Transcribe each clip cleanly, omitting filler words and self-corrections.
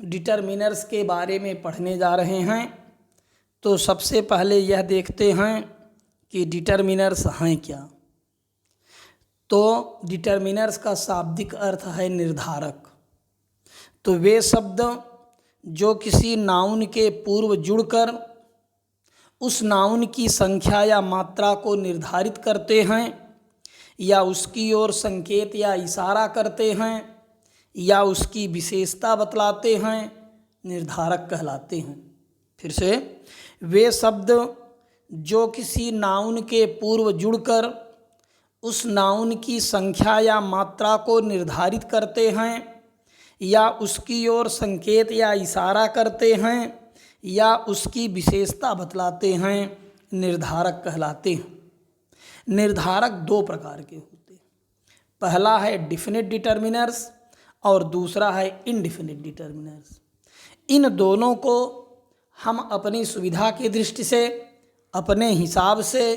Determiners के बारे में पढ़ने जा रहे हैं। तो सबसे पहले यह देखते हैं कि डिटरमिनर्स हैं क्या। तो डिटरमिनर्स का शाब्दिक अर्थ है निर्धारक। तो वे शब्द जो किसी नाउन के पूर्व जुड़कर उस नाउन की संख्या या मात्रा को निर्धारित करते हैं या उसकी ओर संकेत या इशारा करते हैं या उसकी विशेषता बतलाते हैं, निर्धारक कहलाते हैं। फिर से, वे शब्द जो किसी नाउन के पूर्व जुड़कर उस नाउन की संख्या या मात्रा को निर्धारित करते हैं या उसकी ओर संकेत या इशारा करते हैं या उसकी विशेषता बतलाते हैं, निर्धारक कहलाते हैं। निर्धारक दो प्रकार के होते हैं। पहला है डिफिनिट डिटरमिनर्स और दूसरा है इनडिफिनिट डिटरमिनर्स। इन दोनों को हम अपनी सुविधा की दृष्टि से अपने हिसाब से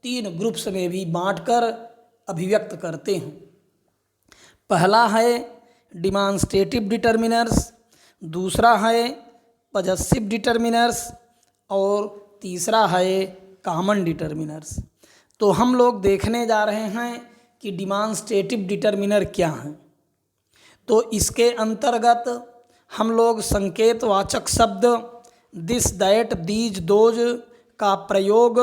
3 ग्रुप्स में भी बांटकर अभिव्यक्त करते हैं। पहला है डिमॉन्स्ट्रेटिव डिटरमिनर्स, दूसरा है पजेसिव डिटरमिनर्स और तीसरा है कॉमन डिटरमिनर्स। तो हम लोग देखने जा रहे हैं कि डिमॉन्स्ट्रेटिव डिटरमिनर क्या हैं। तो इसके अंतर्गत हम लोग संकेतवाचक शब्द दिस, दैट, दीज, दोज का प्रयोग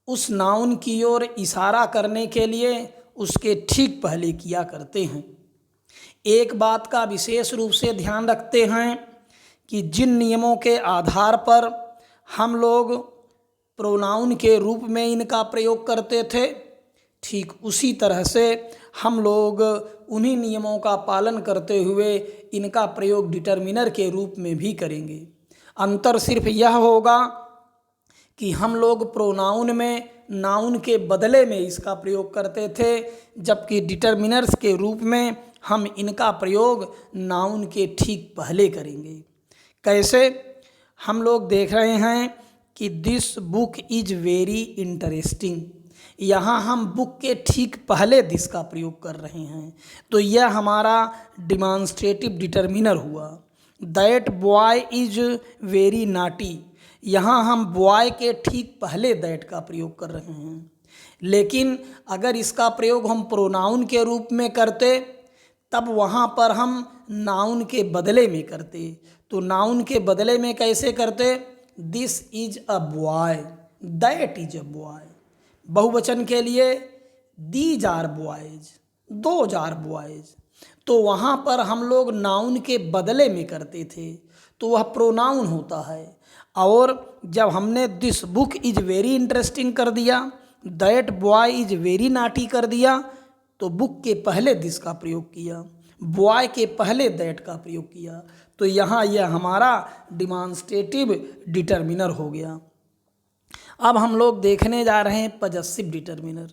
उस नाउन की ओर इशारा करने के लिए उसके ठीक पहले किया करते हैं। एक बात का विशेष रूप से ध्यान रखते हैं कि जिन नियमों के आधार पर हम लोग प्रोनाउन के रूप में इनका प्रयोग करते थे, ठीक उसी तरह से हम लोग उन्हीं नियमों का पालन करते हुए इनका प्रयोग डिटरमिनर के रूप में भी करेंगे। अंतर सिर्फ यह होगा कि हम लोग प्रोनाउन में नाउन के बदले में इसका प्रयोग करते थे, जबकि डिटरमिनर्स के रूप में हम इनका प्रयोग नाउन के ठीक पहले करेंगे। कैसे? हम लोग देख रहे हैं कि this book is very interesting. यहाँ हम बुक के ठीक पहले दिस का प्रयोग कर रहे हैं, तो यह हमारा डिमॉन्स्ट्रेटिव डिटरमिनर हुआ। That boy is very naughty, यहाँ हम बॉय के ठीक पहले दैट का प्रयोग कर रहे हैं। लेकिन अगर इसका प्रयोग हम प्रोनाउन के रूप में करते तब वहाँ पर हम नाउन के बदले में करते। तो नाउन के बदले में कैसे करते? This is a boy, that is a boy. बहुवचन के लिए these are boys, those are boys. तो वहाँ पर हम लोग नाउन के बदले में करते थे, तो वह प्रोनाउन होता है। और जब हमने this book is very interesting कर दिया, that boy is very naughty कर दिया, तो बुक के पहले दिस का प्रयोग किया, बॉय के पहले दैट का प्रयोग किया। तो यहाँ यह हमारा डिमॉन्स्ट्रेटिव डिटरमिनर हो गया। अब हम लोग देखने जा रहे हैं पजेसिव डिटरमिनर।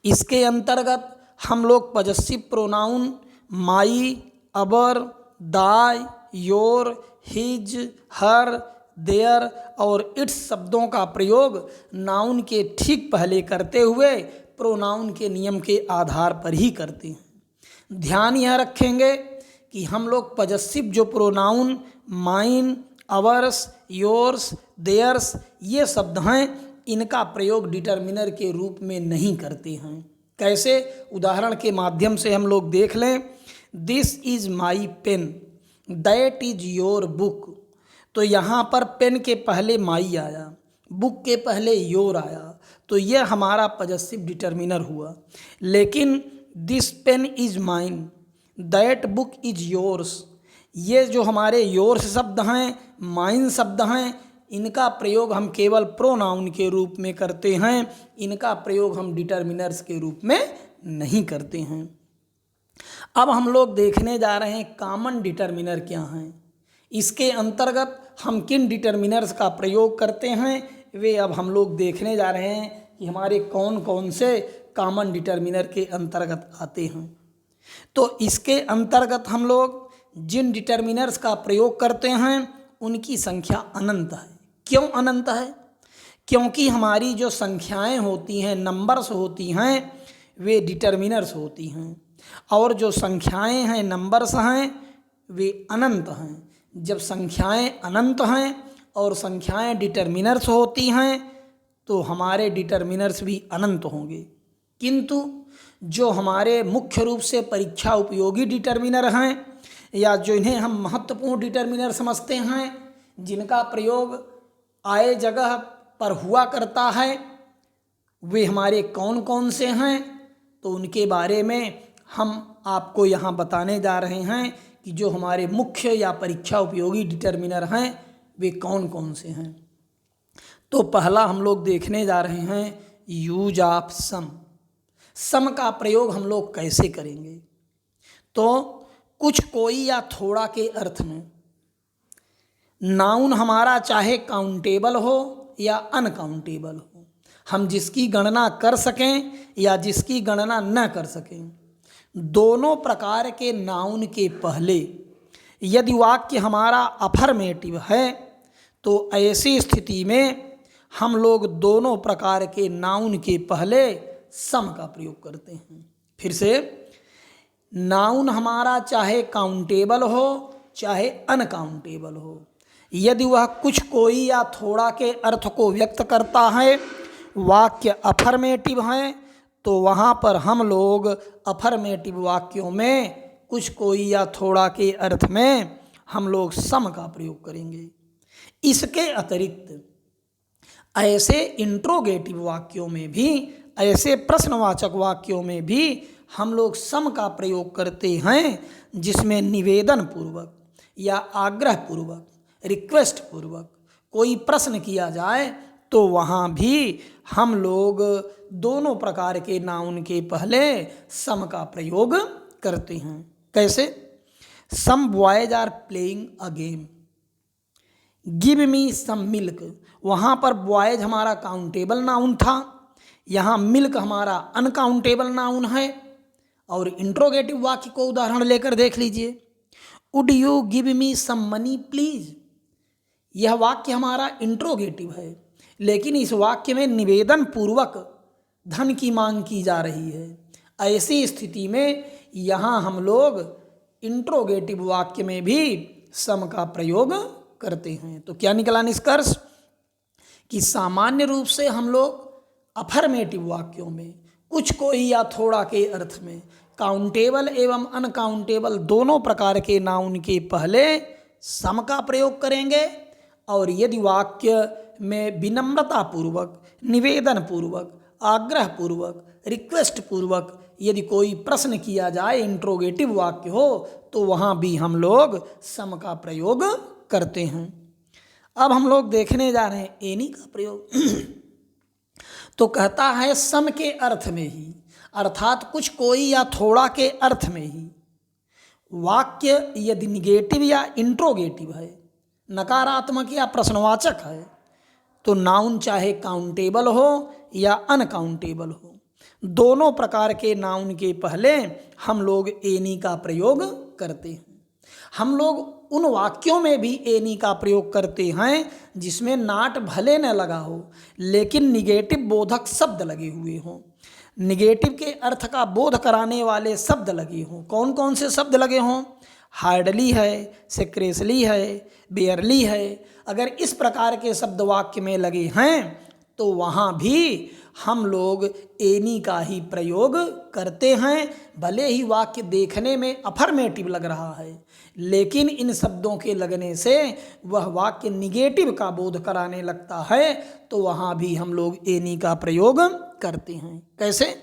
इसके अंतर्गत हम लोग possessive pronoun my, our, thy, your, his, her, their और इट्स शब्दों का प्रयोग नाउन के ठीक पहले करते हुए प्रोनाउन के नियम के आधार पर ही करते हैं। ध्यान यह रखेंगे कि हम लोग पजेसिव जो pronoun mine, ours, yours, theirs ये शब्द हैं, इनका प्रयोग डिटरमिनर के रूप में नहीं करते हैं। कैसे? उदाहरण के माध्यम से हम लोग देख लें। This is my pen, that is your book. तो यहाँ पर पेन के पहले माई आया, बुक के पहले योर आया, तो यह हमारा पजेसिव डिटरमिनर हुआ। लेकिन this pen is mine, that book is yours, ये जो हमारे योर्स शब्द हैं, माइन शब्द हैं, इनका प्रयोग हम केवल प्रोनाउन के रूप में करते हैं, इनका प्रयोग हम डिटरमिनर्स के रूप में नहीं करते हैं। अब हम लोग देखने जा रहे हैं कॉमन डिटरमिनर क्या हैं। इसके अंतर्गत हम किन डिटरमिनर्स का प्रयोग करते हैं, वे अब हम लोग देखने जा रहे हैं कि हमारे कौन कौन से कॉमन डिटरमिनर के अंतर्गत आते हैं। तो इसके अंतर्गत हम लोग जिन डिटरमिनर्स का प्रयोग करते हैं उनकी संख्या अनंत है। क्यों अनंत है? क्योंकि हमारी जो संख्याएं होती हैं, नंबर्स होती हैं, वे डिटरमिनर्स होती हैं, और जो संख्याएं हैं, नंबर्स हैं, वे अनंत हैं। जब संख्याएं अनंत हैं और संख्याएं डिटर्मिनर्स होती हैं तो हमारे डिटर्मिनर्स भी अनंत होंगे। किंतु जो हमारे मुख्य रूप से परीक्षा उपयोगी डिटर्मिनर हैं या जो इन्हें हम महत्वपूर्ण डिटर्मिनर समझते हैं, जिनका प्रयोग आए जगह पर हुआ करता है, वे हमारे कौन कौन से हैं, तो उनके बारे में हम आपको यहाँ बताने जा रहे हैं कि जो हमारे मुख्य या परीक्षा उपयोगी डिटर्मिनर हैं वे कौन कौन से हैं। तो पहला हम लोग देखने जा रहे हैं यूज ऑफ सम। सम का प्रयोग हम लोग कैसे करेंगे? तो कुछ, कोई या थोड़ा के अर्थ में नाउन हमारा चाहे काउंटेबल हो या अनकाउंटेबल हो, हम जिसकी गणना कर सकें या जिसकी गणना न कर सकें, दोनों प्रकार के नाउन के पहले यदि वाक्य हमारा अफर्मेटिव है तो ऐसी स्थिति में हम लोग दोनों प्रकार के नाउन के पहले सम का प्रयोग करते हैं। फिर से, नाउन हमारा चाहे काउंटेबल हो चाहे अनकाउंटेबल हो, यदि वह कुछ, कोई या थोड़ा के अर्थ को व्यक्त करता है, वाक्य अफर्मेटिव है, तो वहाँ पर हम लोग अफर्मेटिव वाक्यों में कुछ, कोई या थोड़ा के अर्थ में हम लोग सम का प्रयोग करेंगे। इसके अतिरिक्त ऐसे इंट्रोगेटिव वाक्यों में भी, ऐसे प्रश्नवाचक वाक्यों में भी हम लोग सम का प्रयोग करते हैं, जिसमें निवेदन पूर्वक या आग्रह पूर्वक, रिक्वेस्ट पूर्वक कोई प्रश्न किया जाए तो वहाँ भी हम लोग दोनों प्रकार के नाउन के पहले सम का प्रयोग करते हैं। कैसे? Some boys are playing a game, give me some milk. वहाँ पर बॉयज हमारा काउंटेबल नाउन था, यहाँ मिल्क हमारा अनकाउंटेबल नाउन है। और इंट्रोगेटिव वाक्य को उदाहरण लेकर देख लीजिए, would you give me some money please. यह वाक्य हमारा इंट्रोगेटिव है, लेकिन इस वाक्य में निवेदन पूर्वक धन की मांग की जा रही है। ऐसी स्थिति में यहाँ हम लोग इंट्रोगेटिव वाक्य में भी सम का प्रयोग करते हैं। तो क्या निकला निष्कर्ष? कि सामान्य रूप से हम लोग अफर्मेटिव वाक्यों में कुछ, कोई या थोड़ा के अर्थ में काउंटेबल एवं अनकाउंटेबल दोनों प्रकार के नाउन के पहले सम का प्रयोग करेंगे। और यदि वाक्य में विनम्रता पूर्वक, निवेदन पूर्वक, आग्रह पूर्वक, रिक्वेस्ट पूर्वक यदि कोई प्रश्न किया जाए, इंट्रोगेटिव वाक्य हो, तो वहाँ भी हम लोग सम का प्रयोग करते हैं। अब हम लोग देखने जा रहे हैं एनी का प्रयोग। तो कहता है सम के अर्थ में ही, अर्थात कुछ, कोई या थोड़ा के अर्थ में ही वाक्य यदि निगेटिव या इंट्रोगेटिव है, नकारात्मक या प्रश्नवाचक है, तो नाउन चाहे काउंटेबल हो या अनकाउंटेबल हो, दोनों प्रकार के नाउन के पहले हम लोग एनी का प्रयोग करते हैं। हम लोग उन वाक्यों में भी एनी का प्रयोग करते हैं जिसमें नाट भले न लगा हो, लेकिन निगेटिव बोधक शब्द लगे हुए हों, निगेटिव के अर्थ का बोध कराने वाले शब्द लगे हों। कौन कौन से शब्द लगे हों? हार्डली है, सेक्रेसली है, बेयरली है। अगर इस प्रकार के शब्द वाक्य में लगे हैं तो वहाँ भी हम लोग एनी का ही प्रयोग करते हैं। भले ही वाक्य देखने में अफर्मेटिव लग रहा है, लेकिन इन शब्दों के लगने से वह वाक्य निगेटिव का बोध कराने लगता है, तो वहाँ भी हम लोग एनी का प्रयोग करते हैं। कैसे?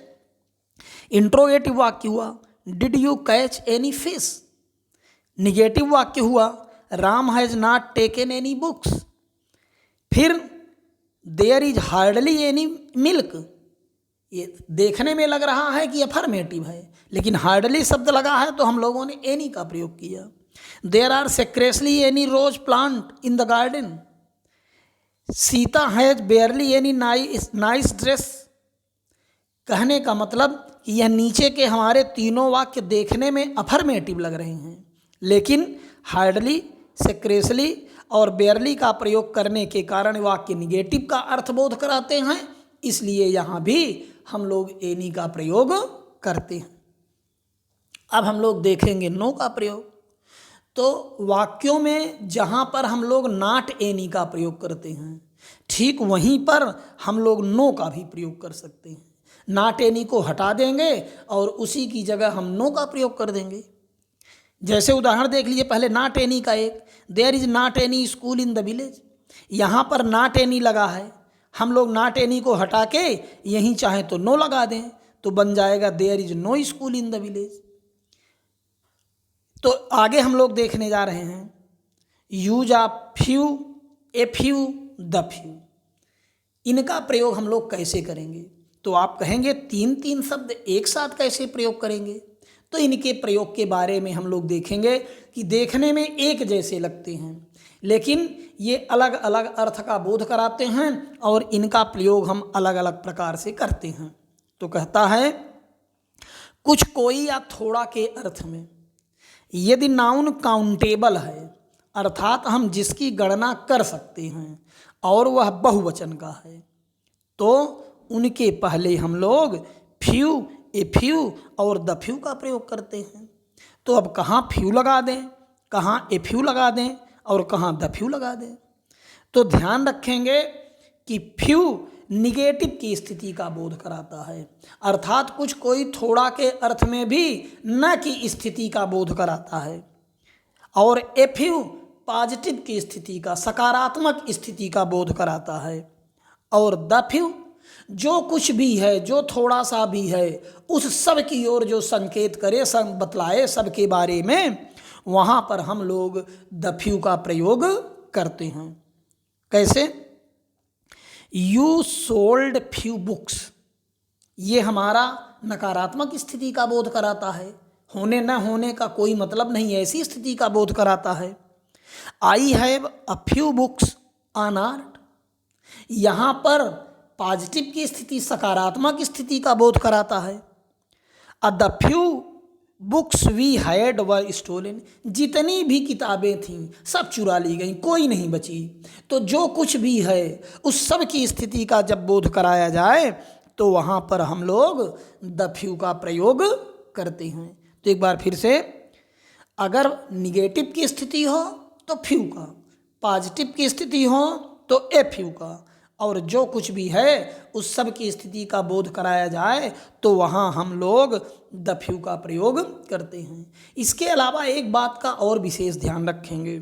इंट्रोगेटिव वाक्य हुआ did you catch any fish, negative वाक्य हुआ Ram has not taken any books. फिर there is hardly any milk, ये देखने में लग रहा है कि अफर्मेटिव है, लेकिन हार्डली शब्द लगा है तो हम लोगों ने एनी का प्रयोग किया। There are scarcely any rose plant in the garden, Sita has barely any nice dress. कहने का मतलब कि यह नीचे के हमारे तीनों वाक्य देखने में अफर्मेटिव लग रहे हैं, लेकिन हार्डली, सेक्रेसली और बेयरली का प्रयोग करने के कारण वाक्य निगेटिव का अर्थबोध कराते हैं, इसलिए यहाँ भी हम लोग एनी का प्रयोग करते हैं। अब हम लोग देखेंगे नो का प्रयोग। तो वाक्यों में जहाँ पर हम लोग नॉट एनी का प्रयोग करते हैं, ठीक वहीं पर हम लोग नो का भी प्रयोग कर सकते हैं। नॉट एनी को हटा देंगे और उसी की जगह हम नो का प्रयोग कर देंगे। जैसे उदाहरण देख लीजिए, पहले नॉट एनी का एक, there is not any school in the village. यहाँ पर नॉट एनी लगा है, हम लोग नॉट एनी को हटा के यहीं चाहें तो नो लगा दें तो बन जाएगा there is no school in the village. तो आगे हम लोग देखने जा रहे हैं use of few, a few, the few. इनका प्रयोग हम लोग कैसे करेंगे? तो आप कहेंगे तीन तीन शब्द एक साथ कैसे प्रयोग करेंगे? तो इनके प्रयोग के बारे में हम लोग देखेंगे कि देखने में एक जैसे लगते हैं लेकिन ये अलग अलग अर्थ का बोध कराते हैं और इनका प्रयोग हम अलग अलग प्रकार से करते हैं। तो कहता है कुछ, कोई या थोड़ा के अर्थ में यदि नाउन काउंटेबल है, अर्थात हम जिसकी गणना कर सकते हैं और वह बहुवचन का है, तो उनके पहले हम लोग फ्यू, ए फ्यू और द फ्यू का प्रयोग करते हैं। तो अब कहाँ फ्यू लगा दें, कहाँ ए फ्यू लगा दें और कहाँ द फ्यू लगा दें? तो ध्यान रखेंगे कि फ्यू निगेटिव की स्थिति का बोध कराता है, अर्थात कुछ, कोई, थोड़ा के अर्थ में भी न की स्थिति का बोध कराता है। और ए फ्यू पॉजिटिव की स्थिति का, सकारात्मक स्थिति का बोध कराता है। और द फ्यू जो कुछ भी है, जो थोड़ा सा भी है, उस सब की ओर जो संकेत करे, सब बतलाए सबके बारे में, वहाँ पर हम लोग द फ्यू का प्रयोग करते हैं। कैसे? यू सोल्ड फ्यू बुक्स, ये हमारा नकारात्मक स्थिति का बोध कराता है, होने न होने का कोई मतलब नहीं, ऐसी स्थिति का बोध कराता है। आई have a few books on art, यहाँ पर पॉजिटिव की स्थिति, सकारात्मक स्थिति का बोध कराता है। The few books we had were stolen, जितनी भी किताबें थीं सब चुरा ली गईं, कोई नहीं बची। तो जो कुछ भी है उस सब की स्थिति का जब बोध कराया जाए तो वहाँ पर हम लोग द फ्यू का प्रयोग करते हैं। तो एक बार फिर से, अगर निगेटिव की स्थिति हो तो फ्यू का, पॉजिटिव की स्थिति हो तो ए फ्यू का, और जो कुछ भी है उस सब की स्थिति का बोध कराया जाए तो वहाँ हम लोग द फ्यू का प्रयोग करते हैं। इसके अलावा एक बात का और विशेष ध्यान रखेंगे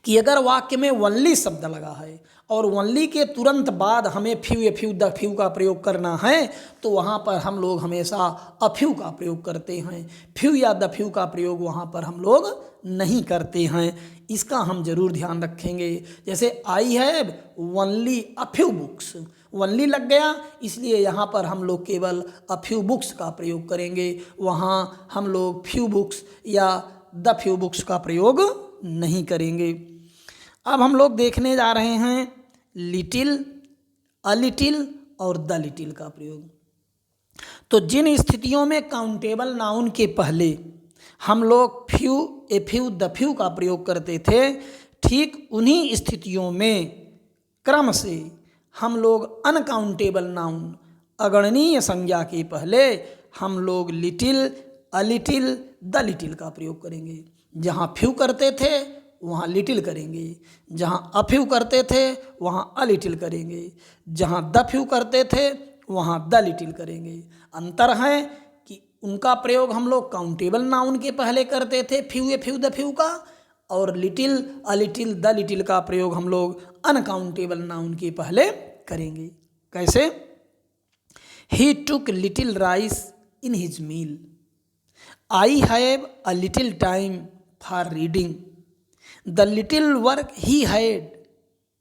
कि अगर वाक्य में वनली शब्द लगा है और वनली के तुरंत बाद हमें few, a few, the few का प्रयोग करना है तो वहाँ पर हम लोग हमेशा अफ्यू का प्रयोग करते हैं, फ्यू या द फ्यू का प्रयोग वहाँ पर हम लोग नहीं करते हैं। इसका हम जरूर ध्यान रखेंगे। जैसे I have only a few books, only लग गया इसलिए यहाँ पर हम लोग केवल अ फ्यू बुक्स का प्रयोग करेंगे, वहाँ हम लोग फ्यू बुक्स या द फ्यू बुक्स का प्रयोग नहीं करेंगे। अब हम लोग देखने जा रहे हैं लिटिल, अ लिटिल और द लिटिल का प्रयोग। तो जिन स्थितियों में काउंटेबल नाउन के पहले हम लोग few, a few, the few का प्रयोग करते थे, ठीक उन्हीं स्थितियों में क्रम से हम लोग अनकाउंटेबल नाउन, अगणनीय संज्ञा के पहले हम लोग little, a little, the little का प्रयोग करेंगे। जहाँ फ्यू करते थे वहाँ लिटिल करेंगे, जहाँ अफ्यू करते थे वहाँ अ लिटिल करेंगे, जहाँ द फ्यू करते थे वहाँ द लिटिल करेंगे। अंतर है कि उनका प्रयोग हम लोग काउंटेबल नाउन के पहले करते थे, few, a few, the few का, और little, a little, the little का प्रयोग हम लोग अनकाउंटेबल नाउन के पहले करेंगे। कैसे? He took little rice in his meal, I have a little time for reading, the little work he had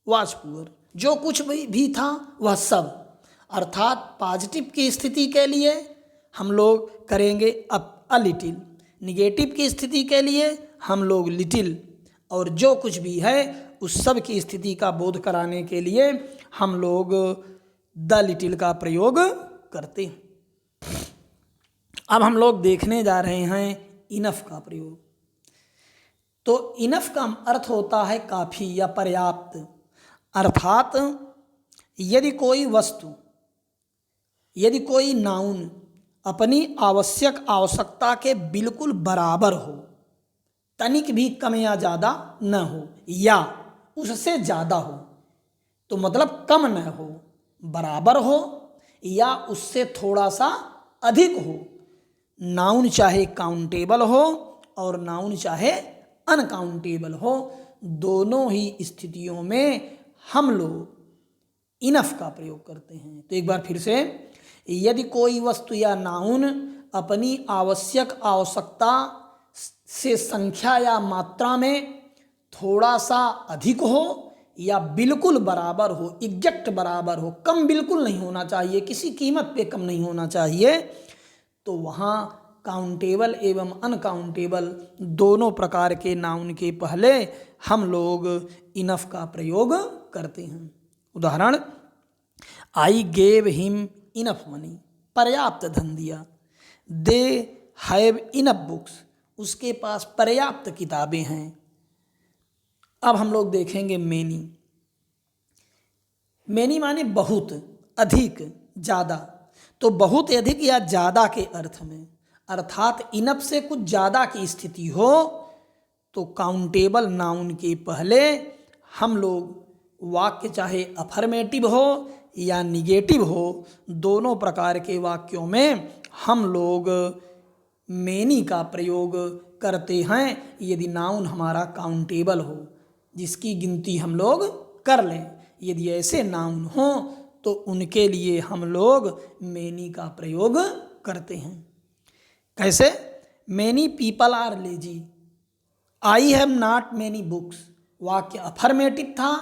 was poor, जो कुछ भी था वह सब, अर्थात पॉजिटिव की स्थिति के लिए हम लोग करेंगे अ लिटिल, निगेटिव की स्थिति के लिए हम लोग लिटिल, और जो कुछ भी है उस सब की स्थिति का बोध कराने के लिए हम लोग द लिटिल का प्रयोग करते हैं। अब हम लोग देखने जा रहे हैं इनफ का प्रयोग। तो इनफ का अर्थ होता है काफ़ी या पर्याप्त, अर्थात यदि कोई वस्तु, यदि कोई नाउन अपनी आवश्यकता के बिल्कुल बराबर हो, तनिक भी कम या ज़्यादा न हो या उससे ज़्यादा हो, तो मतलब कम न हो, बराबर हो या उससे थोड़ा सा अधिक हो। नाउन चाहे काउंटेबल हो और नाउन चाहे अनकाउंटेबल हो, दोनों ही स्थितियों में हम लोग इनफ का प्रयोग करते हैं। तो एक बार फिर से, यदि कोई वस्तु या नाउन अपनी आवश्यक आवश्यकता से संख्या या मात्रा में थोड़ा सा अधिक हो या बिल्कुल बराबर हो, एग्जैक्ट बराबर हो, कम बिल्कुल नहीं होना चाहिए, किसी कीमत पे कम नहीं होना चाहिए, तो वहाँ काउंटेबल एवं अनकाउंटेबल दोनों प्रकार के नाउन के पहले हम लोग इनफ का प्रयोग करते हैं। उदाहरण, I gave him enough money, पर्याप्त धन दिया। दे हैव इनफ बुक्स, उसके पास पर्याप्त किताबें हैं। अब हम लोग देखेंगे मैनी। मैनी माने बहुत, अधिक, ज़्यादा। तो बहुत अधिक या ज़्यादा के अर्थ में, अर्थात इनफ से कुछ ज़्यादा की स्थिति हो, तो काउंटेबल नाउन के पहले हम लोग वाक्य चाहे अफर्मेटिव हो या निगेटिव हो, दोनों प्रकार के वाक्यों में हम लोग मैनी का प्रयोग करते हैं यदि नाउन हमारा काउंटेबल हो, जिसकी गिनती हम लोग कर लें। यदि ऐसे नाउन हों तो उनके लिए हम लोग मैनी का प्रयोग करते हैं। कैसे? Many people are lazy, I have not many books. वाक्य अफर्मेटिव था,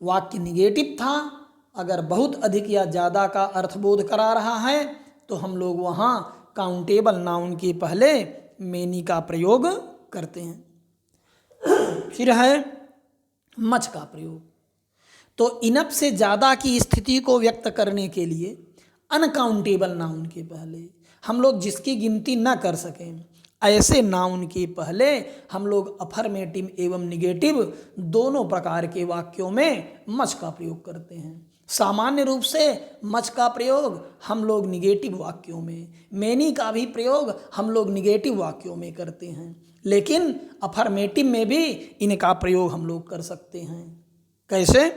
वाक्य निगेटिव था। अगर बहुत अधिक या ज़्यादा का अर्थबोध करा रहा है तो हम लोग वहाँ काउंटेबल नाउन के पहले मैनी का प्रयोग करते हैं। फिर है मच का प्रयोग। तो इनफ से ज़्यादा की स्थिति को व्यक्त करने के लिए अनकाउंटेबल नाउन के पहले हम लोग जिसकी गिनती न कर सकें, ऐसे नाउन के पहले हम लोग अफर्मेटिव एवं निगेटिव दोनों प्रकार के वाक्यों में मच का प्रयोग करते हैं। सामान्य रूप से मच का प्रयोग हम लोग निगेटिव वाक्यों में, मैनी का भी प्रयोग हम लोग निगेटिव वाक्यों में करते हैं, लेकिन अफर्मेटिव में भी इनका प्रयोग हम लोग कर सकते हैं। कैसे?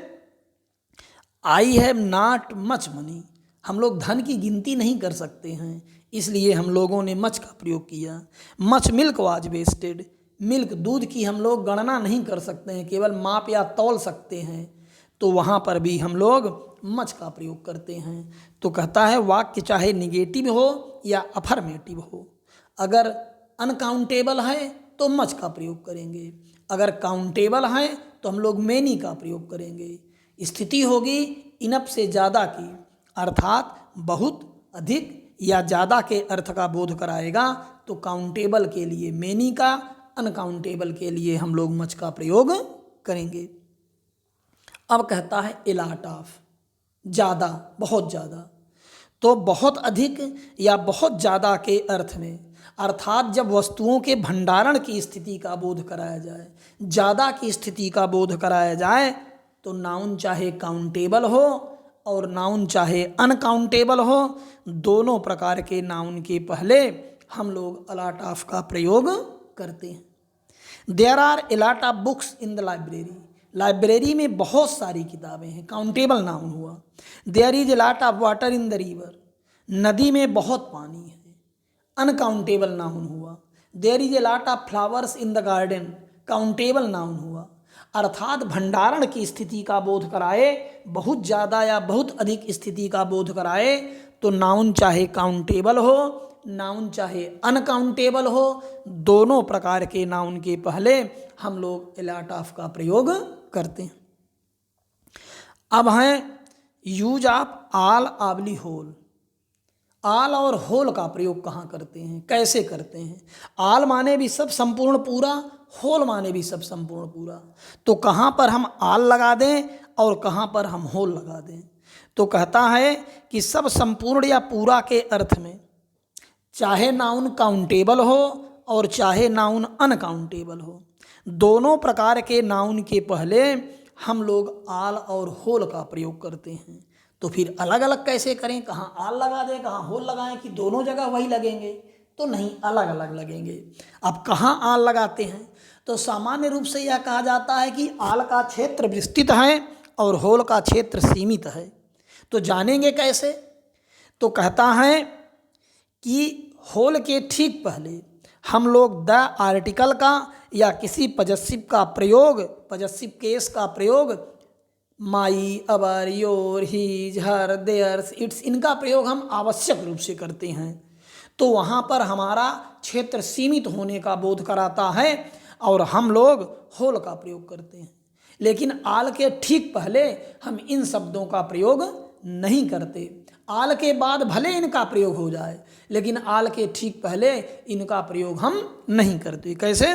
आई हैव नॉट मच मनी, हम लोग धन की गिनती नहीं कर सकते हैं, इसलिए हम लोगों ने मच का प्रयोग किया। Much milk was wasted, milk दूध की हम लोग गणना नहीं कर सकते हैं, केवल माप या तौल सकते हैं, तो वहाँ पर भी हम लोग मच का प्रयोग करते हैं। तो कहता है वाक्य चाहे निगेटिव हो या अफर्मेटिव हो, अगर अनकाउंटेबल है तो मच का प्रयोग करेंगे, अगर काउंटेबल है तो हम लोग मैनी का प्रयोग करेंगे। स्थिति होगी इनफ से ज़्यादा की, अर्थात बहुत अधिक या ज़्यादा के अर्थ का बोध कराएगा, तो काउंटेबल के लिए मैनी का, अनकाउंटेबल के लिए हम लोग मच का प्रयोग करेंगे। अब कहता है ए लॉट ऑफ, ज़्यादा, बहुत ज़्यादा। तो बहुत अधिक या बहुत ज़्यादा के अर्थ में, अर्थात जब वस्तुओं के भंडारण की स्थिति का बोध कराया जाए, ज़्यादा की स्थिति का बोध कराया जाए, तो नाउन चाहे काउंटेबल हो और नाउन चाहे अनकाउंटेबल हो, दोनों प्रकार के नाउन के पहले हम लोग अ लॉट ऑफ का प्रयोग करते हैं। There are a lot of books in the library, library में बहुत सारी किताबें हैं, काउंटेबल नाउन हुआ। There is a lot of water in the river, नदी में बहुत पानी है, अनकाउंटेबल नाउन हुआ। There is a lot of flowers in the garden, countable noun हुआ। अर्थात भंडारण की स्थिति का बोध कराए, बहुत ज़्यादा या बहुत अधिक स्थिति का बोध कराए, तो नाउन चाहे काउंटेबल हो, नाउन चाहे अनकाउंटेबल हो, दोनों प्रकार के नाउन के पहले हम लोग ए लॉट ऑफ का प्रयोग करते हैं। अब हैं यूज ऑफ ऑल ऑबली होल। आल और होल का प्रयोग कहाँ करते हैं, कैसे करते हैं? आल माने भी सब संपूर्ण पूरा, होल माने भी सब संपूर्ण पूरा, तो कहाँ पर हम आल लगा दें और कहाँ पर हम होल लगा दें? तो कहता है कि सब संपूर्ण या पूरा के अर्थ में चाहे नाउन काउंटेबल हो और चाहे नाउन अनकाउंटेबल हो, दोनों प्रकार के नाउन के पहले हम लोग आल और होल का प्रयोग करते हैं। तो फिर अलग अलग कैसे करें, कहाँ आल लगा दें कहाँ होल लगाएं कि दोनों जगह वही लगेंगे? तो नहीं, अलग अलग लगेंगे। अब कहाँ आल लगाते हैं? तो सामान्य रूप से यह कहा जाता है कि आल का क्षेत्र विस्तृत है और होल का क्षेत्र सीमित है। तो जानेंगे कैसे? तो कहता है कि होल के ठीक पहले हम लोग द आर्टिकल का या किसी पजेसिव का प्रयोग, पजेसिव केस का प्रयोग, my, our, your, his, her, theirs, its, इनका प्रयोग हम आवश्यक रूप से करते हैं। तो वहाँ पर हमारा क्षेत्र सीमित होने का बोध कराता है और हम लोग होल का प्रयोग करते हैं। लेकिन आल के ठीक पहले हम इन शब्दों का प्रयोग नहीं करते। आल के बाद भले इनका प्रयोग हो जाए, लेकिन आल के ठीक पहले इनका प्रयोग हम नहीं करते। कैसे?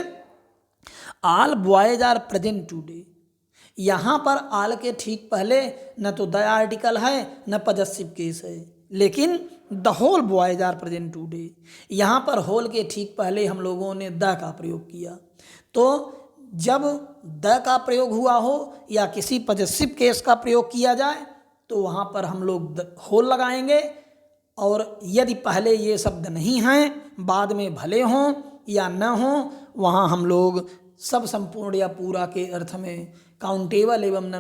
आल बॉयज आर प्रेजेंट टूडे, यहाँ पर आल के ठीक पहले न तो द आर्टिकल है न पजेसिव केस है, लेकिन the whole boys are present today, यहाँ पर होल के ठीक पहले हम लोगों ने द का प्रयोग किया। तो जब द का प्रयोग हुआ हो या किसी पजेसिव केस का प्रयोग किया जाए तो वहाँ पर हम लोग होल लगाएंगे, और यदि पहले ये शब्द नहीं हैं, बाद में भले हों या न हों, वहाँ हम लोग सब संपूर्ण या पूरा के अर्थ में काउंटेबल एवं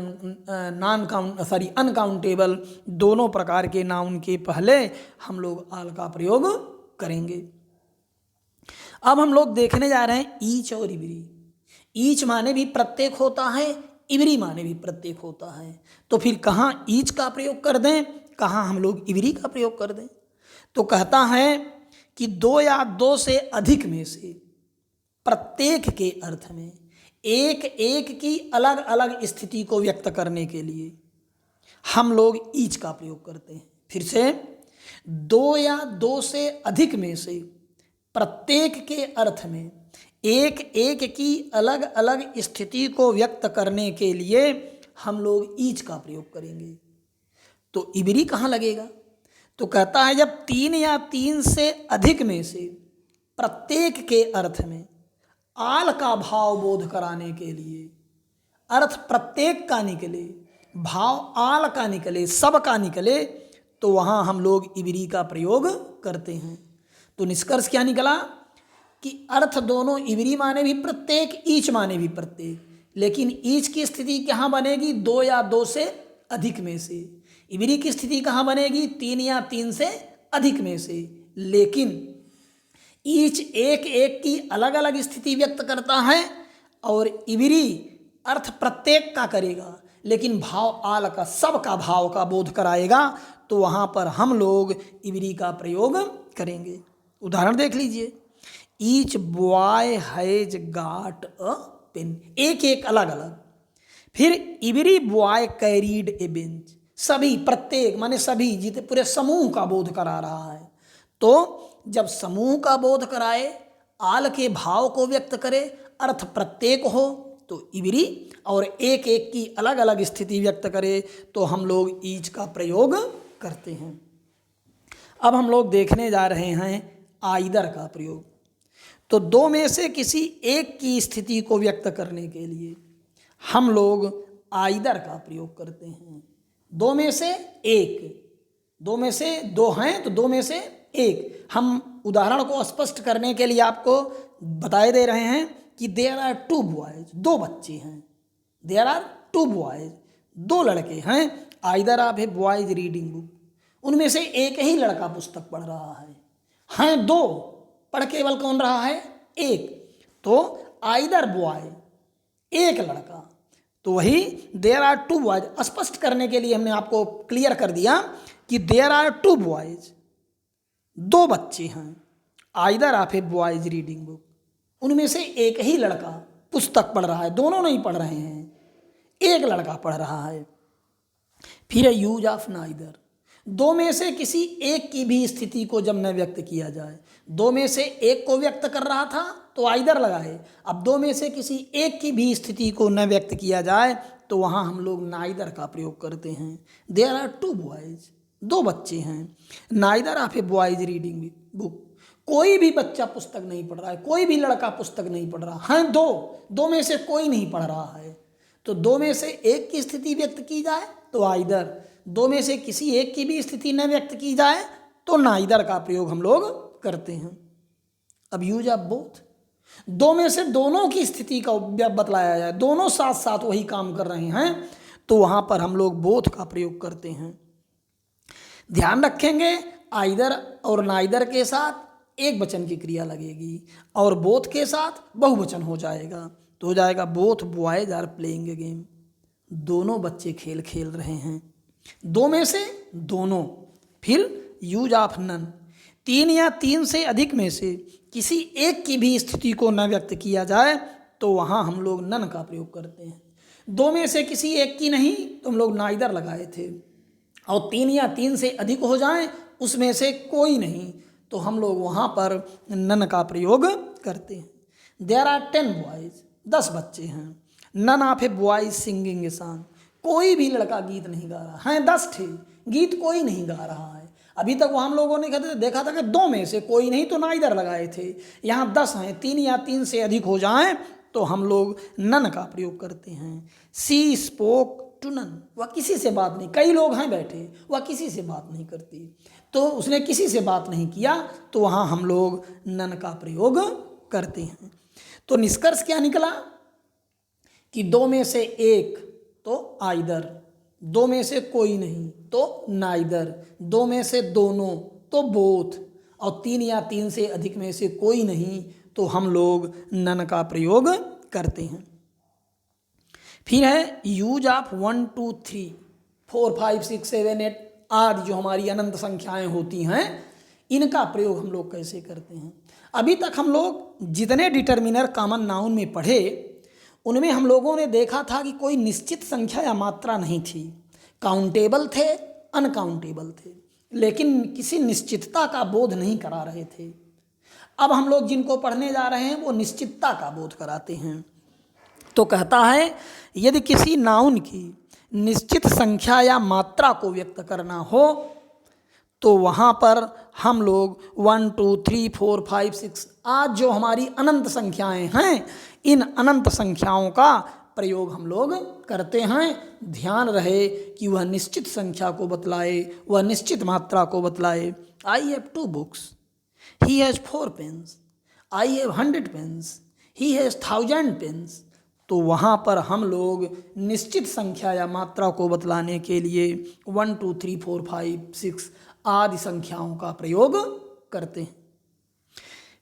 अनकाउंटेबल दोनों प्रकार के नाउन के पहले हम लोग आल का प्रयोग करेंगे। अब हम लोग देखने जा रहे हैं ईच और इवरी। ईच माने भी प्रत्येक होता है, इवरी माने भी प्रत्येक होता है। तो फिर कहाँ ईच का प्रयोग कर दें, कहाँ हम लोग इवरी का प्रयोग कर दें? तो कहता है कि दो या दो से अधिक में से प्रत्येक के अर्थ में एक एक की अलग अलग स्थिति को व्यक्त करने के लिए हम लोग ईच का प्रयोग करते हैं। फिर से, दो या दो से अधिक में से प्रत्येक के अर्थ में एक एक की अलग अलग स्थिति को व्यक्त करने के लिए हम लोग ईच का प्रयोग करेंगे। तो इवरी कहाँ लगेगा? तो कहता है जब तीन या तीन से अधिक में से प्रत्येक के अर्थ में आल का भाव बोध कराने के लिए, अर्थ प्रत्येक का निकले, भाव आल का निकले, सब का निकले, तो वहाँ हम लोग इवरी का प्रयोग करते हैं। तो निष्कर्ष क्या निकला कि अर्थ दोनों, इवरी माने भी प्रत्येक, ईच माने भी प्रत्येक, लेकिन ईच की स्थिति कहाँ बनेगी? दो या दो से अधिक में से। इवरी की स्थिति कहाँ बनेगी? तीन या तीन से अधिक में से। लेकिन ईच एक एक की अलग अलग स्थिति व्यक्त करता है और इवरी अर्थ प्रत्येक का करेगा, लेकिन भाव आल का, सब का भाव का बोध कराएगा। तो वहाँ पर हम लोग इवरी का प्रयोग करेंगे। उदाहरण देख लीजिए, each boy has got a pen, एक एक अलग अलग। फिर every boy carried a bench, सभी, प्रत्येक माने सभी, जितने पूरे समूह का बोध करा रहा है। तो जब समूह का बोध कराए, आल के भाव को व्यक्त करे, अर्थ प्रत्येक हो तो इवरी, और एक एक की अलग अलग स्थिति व्यक्त करे तो हम लोग ईच का प्रयोग करते हैं। अब हम लोग देखने जा रहे हैं आइदर का प्रयोग। तो दो में से किसी एक की स्थिति को व्यक्त करने के लिए हम लोग आइदर का प्रयोग करते हैं। दो में से एक, दो में से दो हैं तो दो में से एक। हम उदाहरण को स्पष्ट करने के लिए आपको बताए दे रहे हैं कि देयर आर टू बॉयज, दो बच्चे हैं। देयर आर टू बॉयज, दो लड़के हैं। Either of a boys reading book, उनमें से एक ही लड़का पुस्तक पढ़ रहा है। हैं दो, पढ़ केवल कौन रहा है? एक। तो आइदर बॉय, एक लड़का। तो वही देयर आर टू बॉयज स्पष्ट करने के लिए हमने आपको क्लियर कर दिया कि देयर आर टू बॉयज, दो बच्चे हैं। Either of a boys reading book, उनमें से एक ही लड़का पुस्तक पढ़ रहा है, दोनों नहीं पढ़ रहे हैं, एक लड़का पढ़ रहा है। फिर यूज ऑफ नाइदर, दो में से किसी एक की भी स्थिति को जब न व्यक्त किया जाए, दो में से एक को व्यक्त कर रहा था तो आइदर लगाए। अब दो में से किसी एक की भी स्थिति को न व्यक्त किया जाए तो वहाँ हम लोग नाइदर का प्रयोग करते हैं। देयर आर टू बॉयज, दो बच्चे हैं। Neither of a boys reading book, कोई भी बच्चा पुस्तक नहीं पढ़ रहा है, कोई भी लड़का पुस्तक नहीं पढ़ रहा है। दो में से कोई नहीं पढ़ रहा है। तो दो में से एक की स्थिति व्यक्त की जाए तो आइदर, दो में से किसी एक की भी स्थिति न व्यक्त की जाए तो नाइदर का प्रयोग हम लोग करते हैं। अब यूज ऑफ बोथ, दो में से दोनों की स्थिति का बतलाया जाए, दोनों साथ साथ वही काम कर रहे हैं, तो वहां पर हम लोग बोथ का प्रयोग करते हैं। ध्यान रखेंगे आइदर और नाइदर के साथ एक वचन की क्रिया लगेगी और बोथ के साथ बहुवचन हो जाएगा, तो हो जाएगा both boys are playing a game, दोनों बच्चे खेल खेल रहे हैं, दो में से दोनों। फिर यूज ऑफ नन, तीन या तीन से अधिक में से किसी एक की भी स्थिति को न व्यक्त किया जाए तो वहाँ हम लोग नन का प्रयोग करते हैं। दो में से किसी एक की नहीं तो हम लोग नाइदर लगाए थे, और तीन या तीन से अधिक हो जाएं उसमें से कोई नहीं तो हम लोग वहाँ पर नन का प्रयोग करते हैं। देयर आर 10 बॉयज, 10 बच्चे हैं। None of a boys singing a song, कोई भी लड़का गीत नहीं गा रहा है, 10 थे, गीत कोई नहीं गा रहा है। अभी तक वो हम लोगों ने देखा था कि दो में से कोई नहीं तो नाइदर लगाए थे, यहाँ 10 हैं, तीन या तीन से अधिक हो जाएं तो हम लोग नन का प्रयोग करते हैं। सी स्पोक टू नन, वह किसी से बात नहीं, कई लोग हैं बैठे, वह किसी से बात नहीं करती, तो उसने किसी से बात नहीं किया तो वहाँ हम लोग नन का प्रयोग करते हैं। तो निष्कर्ष क्या निकला कि दो में से एक तो आइदर, दो में से कोई नहीं तो नाइदर, दो में से दोनों तो बोथ, और तीन या तीन से अधिक में से कोई नहीं तो हम लोग नन का प्रयोग करते हैं। फिर है यूज ऑफ 1 2 3 4 5 6 7 8 आदि जो हमारी अनंत संख्याएं होती हैं, इनका प्रयोग हम लोग कैसे करते हैं। अभी तक हम लोग जितने डिटर्मिनर कॉमन नाउन में पढ़े उनमें हम लोगों ने देखा था कि कोई निश्चित संख्या या मात्रा नहीं थी, काउंटेबल थे, अनकाउंटेबल थे, लेकिन किसी निश्चितता का बोध नहीं करा रहे थे। अब हम लोग जिनको पढ़ने जा रहे हैं वो निश्चितता का बोध कराते हैं। तो कहता है यदि किसी नाउन की निश्चित संख्या या मात्रा को व्यक्त करना हो तो वहाँ पर हम लोग 1 2 3 4 5 6 आज जो हमारी अनंत संख्याएं हैं, इन अनंत संख्याओं का प्रयोग हम लोग करते हैं। ध्यान रहे कि वह निश्चित संख्या को बतलाए, वह निश्चित मात्रा को बतलाए। I have 2 books, he has 4 pens, I have 100 pens, he has 1000 pens. तो वहाँ पर हम लोग निश्चित संख्या या मात्रा को बतलाने के लिए 1 2 3 4 5 6 आदि संख्याओं का प्रयोग करते हैं।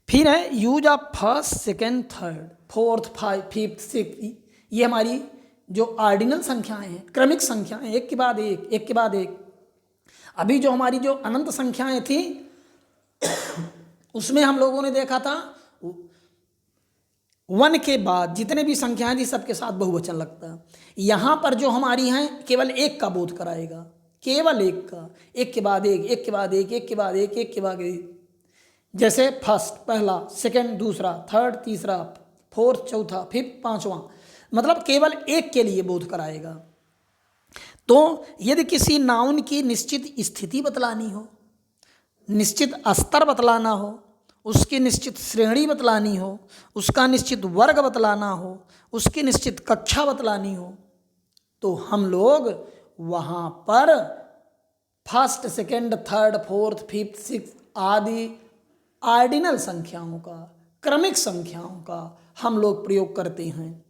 फिर है use of first second third fourth fifth six, ये हमारी जो ऑर्डिनल संख्याएं हैं, क्रमिक संख्याएं, एक के बाद एक, एक के बाद एक। अभी जो हमारी जो अनंत संख्याएं थी उसमें हम लोगों ने देखा था 1 के बाद जितने भी संख्याएं थी सबके साथ बहुवचन लगता। यहाँ पर जो हमारी हैं केवल एक का बोध कराएगा, केवल एक का, एक के बाद एक, एक के बाद एक, एक के बाद एक, एक के बाद एक। जैसे फर्स्ट पहला, सेकंड दूसरा, थर्ड तीसरा, फोर्थ चौथा, फिफ्थ पांचवा, मतलब केवल एक के लिए बोध कराएगा। तो यदि किसी नाउन की निश्चित स्थिति बतलानी हो, निश्चित स्तर बतलाना हो, उसकी निश्चित श्रेणी बतलानी हो, उसका निश्चित वर्ग बतलाना हो, उसकी निश्चित कक्षा बतलानी हो, तो हम लोग वहाँ पर first second third fourth fifth six आदि ऑर्डिनल संख्याओं का, क्रमिक संख्याओं का हम लोग प्रयोग करते हैं।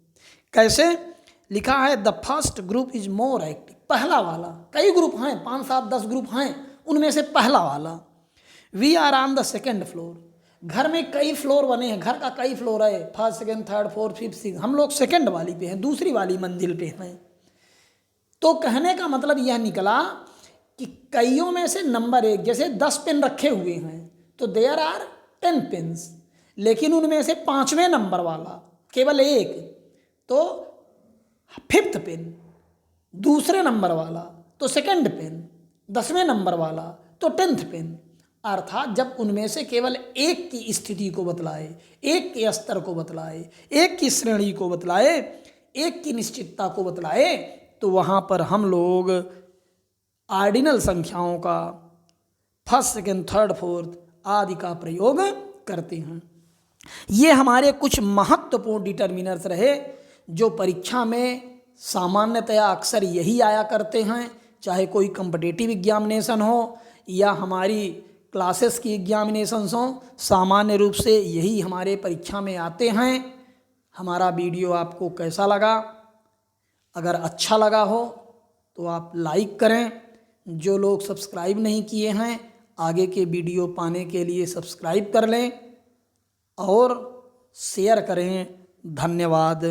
कैसे लिखा है, the first group is more active, पहला वाला, कई ग्रुप हैं, 5 7 10 ग्रुप हैं, उनमें से पहला वाला। We are on the second floor, घर में कई फ्लोर बने हैं, घर का कई फ्लोर है, first second third fourth fifth six, हम लोग सेकेंड वाली पे हैं, दूसरी वाली मंजिल पे हैं। तो कहने का मतलब यह निकला कि कईयों में से नंबर एक, जैसे 10 पेन रखे हुए हैं तो देयर आर 10 पेन्स, लेकिन उनमें से 5वें नंबर वाला केवल एक, तो फिफ्थ पेन, दूसरे नंबर वाला तो सेकंड पेन, 10वें नंबर वाला तो 10th पेन। अर्थात जब उनमें से केवल एक की स्थिति को बतलाए, एक के स्तर को बतलाए, एक की श्रेणी को बतलाए, एक की निश्चितता को बतलाए, तो वहाँ पर हम लोग ऑर्डिनल संख्याओं का फर्स्ट सेकेंड थर्ड फोर्थ आदि का प्रयोग करते हैं। ये हमारे कुछ महत्वपूर्ण डिटर्मिनर्स रहे जो परीक्षा में सामान्यतया अक्सर यही आया करते हैं, चाहे कोई कॉम्पिटिटिव एग्जामिनेशन हो या हमारी क्लासेस की एग्जामिनेशंस हों, सामान्य रूप से यही हमारे परीक्षा में आते हैं। हमारा वीडियो आपको कैसा लगा? अगर अच्छा लगा हो तो आप लाइक करें। जो लोग सब्सक्राइब नहीं किए हैं, आगे के वीडियो पाने के लिए सब्सक्राइब कर लें और शेयर करें। धन्यवाद।